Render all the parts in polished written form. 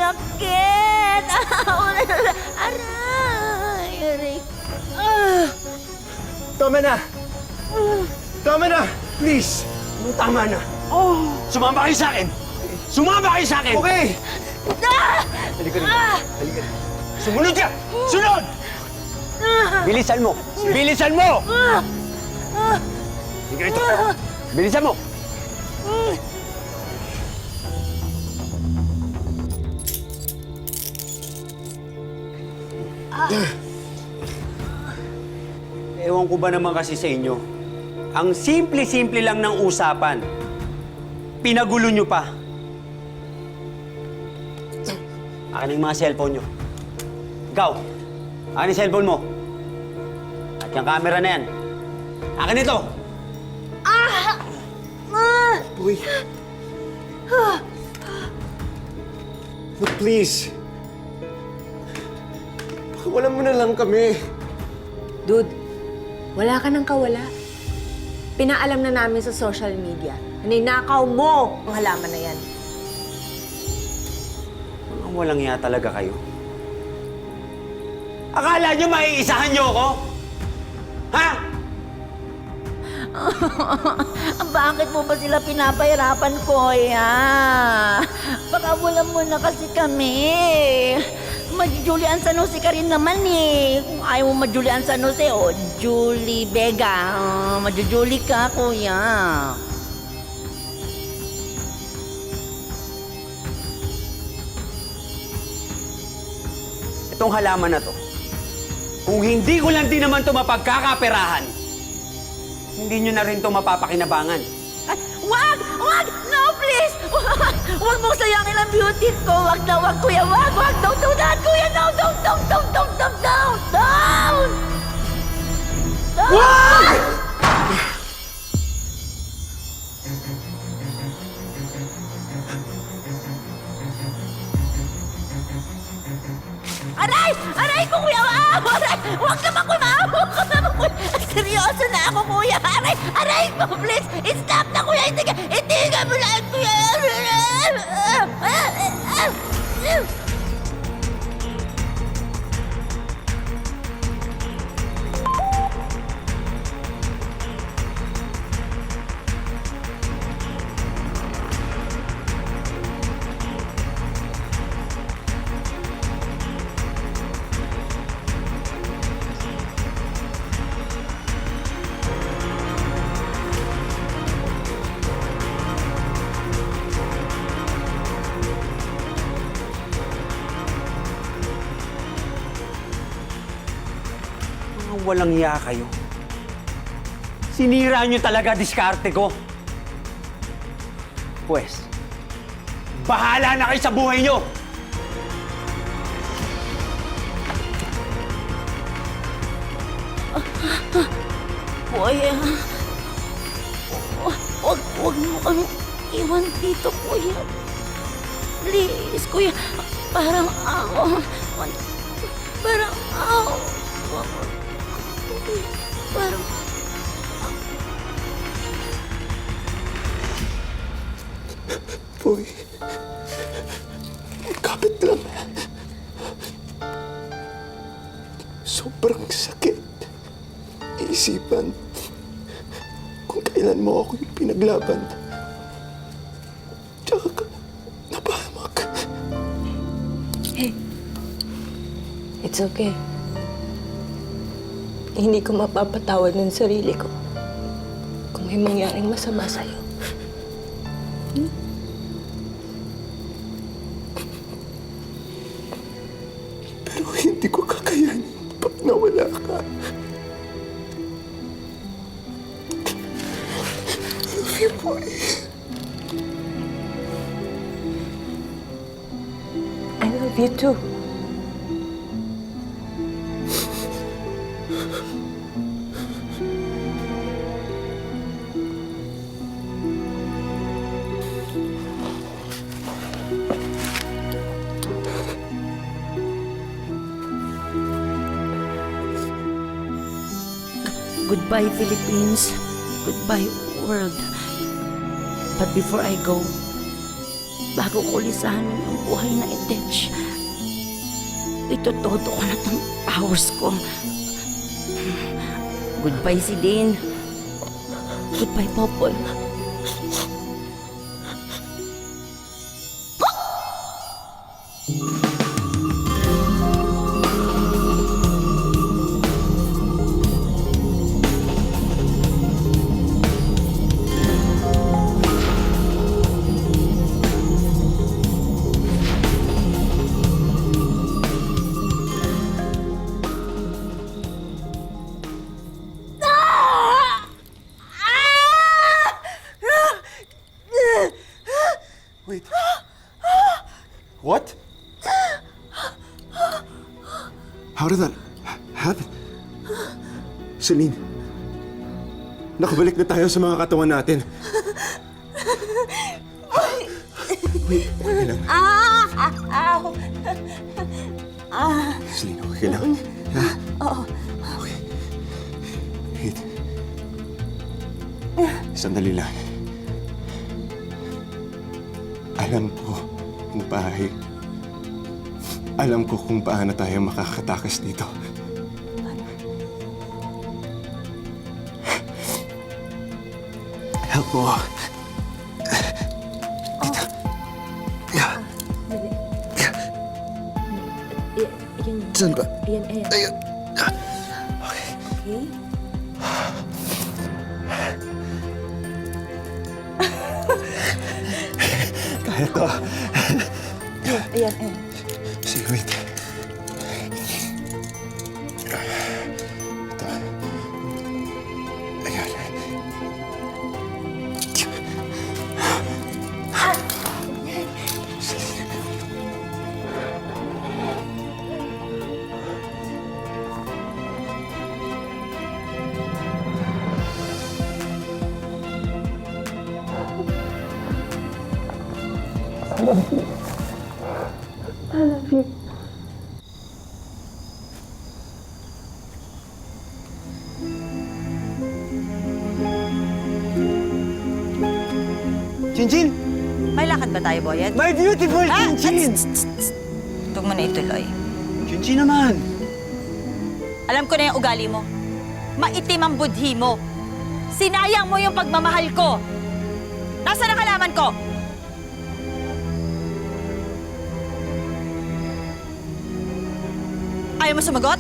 sakit! Aray! Aray! Tama na! Tama na! Please! Tama na! Sumama kayo sa akin! Sumama kayo sa akin! Okay! Halika rito. Halika rito. Sumunod ka! Sunod! Bilisan mo! Bilisan mo! Halika rito. Bilisan mo! Ewan ko ba naman kasi sa inyo, ang simple-simple lang ng usapan, pinagulo nyo pa. Akin ang mga cellphone nyo. Ikaw, akin ang cellphone mo. At yung camera na yan. Akin ito! Uy! Look, please! Pakawalan mo na lang kami. Dude, wala ka nang kawala. Pinaalam na namin sa social media na ninakaw mo ang halaman na yan. Ang walang iya talaga kayo. Akala nyo maiisahan nyo ako? Ha? Bakit mo ba sila pinapahirapan, Kuya? Pakawalan mo na kasi kami. Mag-Julian San Jose ka rin naman eh. Kung ayaw mo mag-Julian San Jose, o Julie Vega. Mag-Julie ka, Kuya. Itong halaman na to, kung hindi ko lang din naman ito mapagkakaperahan, hindi nyo na rin ito mapapakinabangan. Ay, wag! Wag! No, please! Wag! Wag mong sayangin ang beauty ko! Wag na, wag, Kuya! Wag! Wag! Don't do that, Kuya! No! Don't! Don't! Don't! Don't! Don't! Don't! Don't! Wag! Aray! Aray ko, Kuya! Maawa! Aray! Wag naman, Kuya! Maawa ka naman, Kuya! Seryoso na ako, Kuya! Aray! Aray ko, please! Stop na, Kuya! Hindi ka mo lang, Kuya! Mga walang iya kayo. Sinira nyo talaga diskarte ko. Pwes, bahala na kayo sa buhay nyo! Kuya, wag mo kami iwan dito, Kuya. Please, Kuya. Parang ako. Parang ako. Parang... Boy, kapit lang. Sobrang sakit. Isipan kung kailan mo ako yung pinaglaban. Tsaka ka napahamak. Hey, it's okay. Hindi ko mapapatawad ng sarili ko kung may mangyaring masama sa'yo. Pero hindi ko kakayanin pag nawala ka. Love you, boy. I love you too. Goodbye, Philippines. Goodbye, world. But before I go, bago ko lisanin ang buhay na itech, itotodo ko na ng powers ko. Goodbye, Celine. Goodbye, Popoy. Wait. What? How did that happen? Celine, nakabalik na tayo sa mga katawan natin. Wait, okay lang. Celine, okay lang. Ha? Okay. Wait. Sandali lang. Alam ko kung paano tayo makakatakas dito. Help mo. Saan ba? Ayan. Okay. Kaya to. Ayan. Sige, wait. Ito. Ayan. Chinchin! May lakad ba tayo, Boyet? My beautiful Chinchin! Huwag mo na ituloy. Chinchin naman! Alam ko na yung ugali mo. Maitim ang budhi mo. Sinayang mo yung pagmamahal ko. Nasaan ang kalaman ko? Ayaw mo sumagot?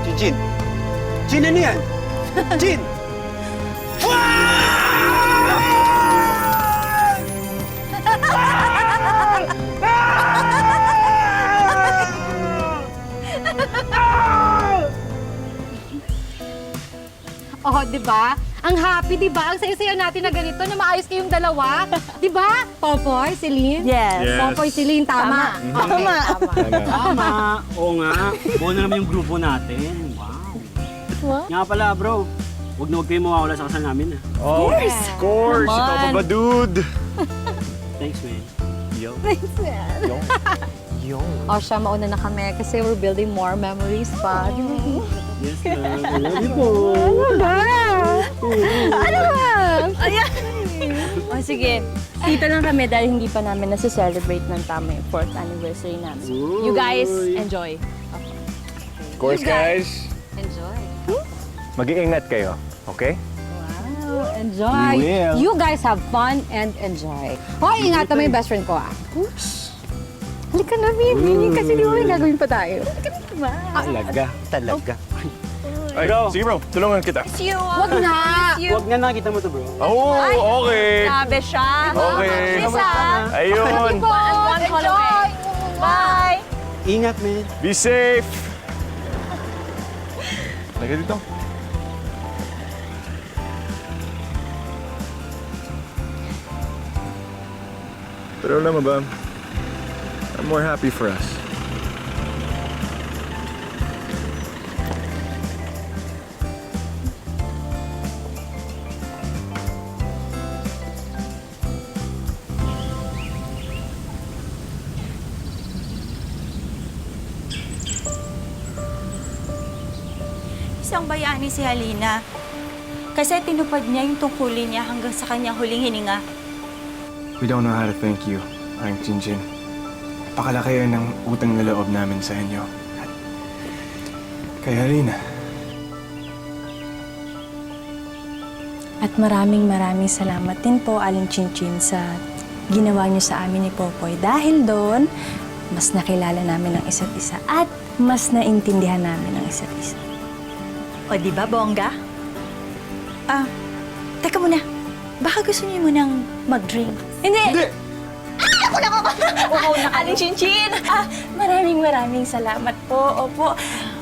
Chinchin! Chin, ano yan? Chin! Oh, di ba? Ang happy, di ba? Ang saya-saya natin na ganito, na maayos kayong dalawa. Di ba? Popoy, Celine? Yes. Popoy, Celine, tama. Okay, Tama. Oo nga. Buo na naman yung grupo natin. Wow. Nga pala, bro. Huwag na huwag kayo mawawala sa kasal namin. Oh, of course! Ikaw pa ba, dude? Thanks, man. Yo. O siya, mauna na kami kasi we're building more memories pa. Yes, ma'am. I love you po. Ano ba? O sige, Dito lang kami dahil hindi pa namin nasa-celebrate ng tama yung 4th anniversary namin. You guys, enjoy. Of course, guys. Enjoy. Mag-iingat kayo, okay? Wow, enjoy. We will. You guys have fun and enjoy. Hoy, ingatan mo yung best friend ko, ah. Halika na, baby. Kasi di mo may gagawin pa tayo. Halika na, diba? Talaga. Ay, sige bro, tulungan kita. Wag na. Huwag nga nakita mo to, bro. Oh, okay. sabi siya. Okay. Lisa. Ayun. Enjoy. Bye. Ingat, man. Be safe. Lagay dito. Pero alam mo ba, I'm more happy for us. Isang bayani si Halina. Kasi tinupad niya yung tungkulin niya hanggang sa kanyang huling hininga. We don't know how to thank you, Aling Jinjin. Napakalaki ng utang na loob namin sa inyo. At kaya rin, At maraming salamat din po, Aling Chinchin, sa ginawa niyo sa amin ni Popoy. Dahil doon, mas nakilala namin ang isa't isa at mas naintindihan namin ang isa't isa. O, di ba, bongga? Teka muna. Baka gusto niyo munang mag-drink. Hindi! Ako na Aling Chinchin! Maraming salamat po. Opo.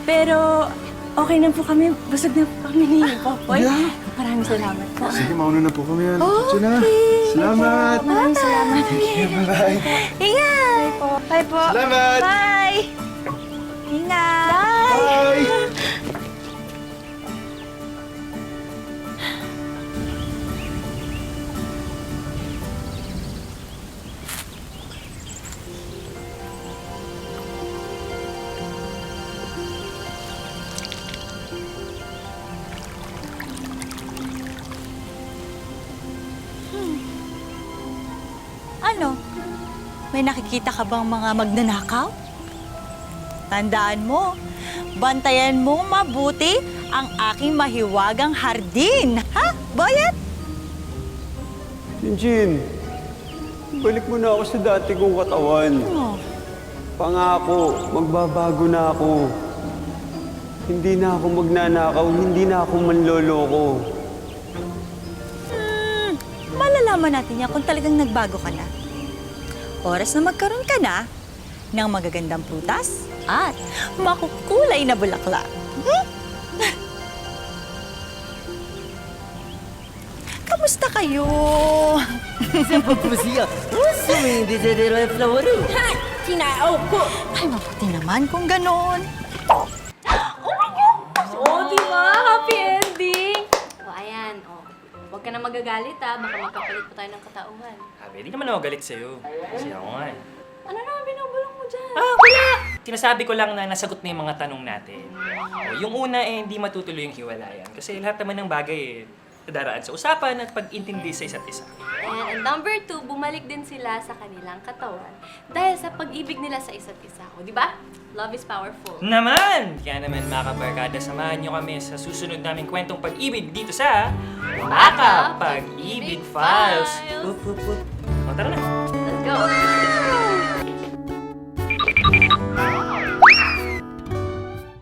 Pero okay na po kami. Busog na po kami ni Popoy. Yeah. Maraming salamat po. sige, mauna na po kami. Diyan na. Salamat! Maraming salamat. Bye-bye! Ingat! Bye po. Salamat! Bye! Ingat! Bye! Ano? May nakikita ka bang mga magnanakaw? Tandaan mo, bantayan mo mabuti ang aking mahiwagang hardin. Ha, Boyet? Jinjin, balik mo na ako sa dati kong katawan. Pangako, magbabago na ako. Hindi na ako magnanakaw, hindi na ako manloloko. Malalaman natin yan kung talagang nagbago ka na. Oras na magkaroon ka na ng magagandang prutas at makukulay na bulaklak. Kamusta kayo? Sinaaw ko! Ay, mabuti naman kung ganoon. Oh, di ba? Happy ending! O, ayan. O, huwag ka na magagalit, ha. Baka magkapalit pa tayo ng katauhan. Hindi naman ako galit sa'yo. Kasi ako nga eh. Ano na binubulong mo dyan? Wala! Sinasabi ko lang na nasagot na yung mga tanong natin. Yung una hindi matutuloy yung hiwalayan. Kasi lahat naman ng bagay daraan sa usapan at pag-intindi sa isa't isa. And number 2, bumalik din sila sa kanilang katawan dahil sa pag-ibig nila sa isa't isa. O, di ba? Love is powerful. Naman! Kaya naman mga kabarkada, samahan nyo kami sa susunod naming kwentong pag-ibig dito sa Baka Pag-ibig Files! O, tara na! Let's go!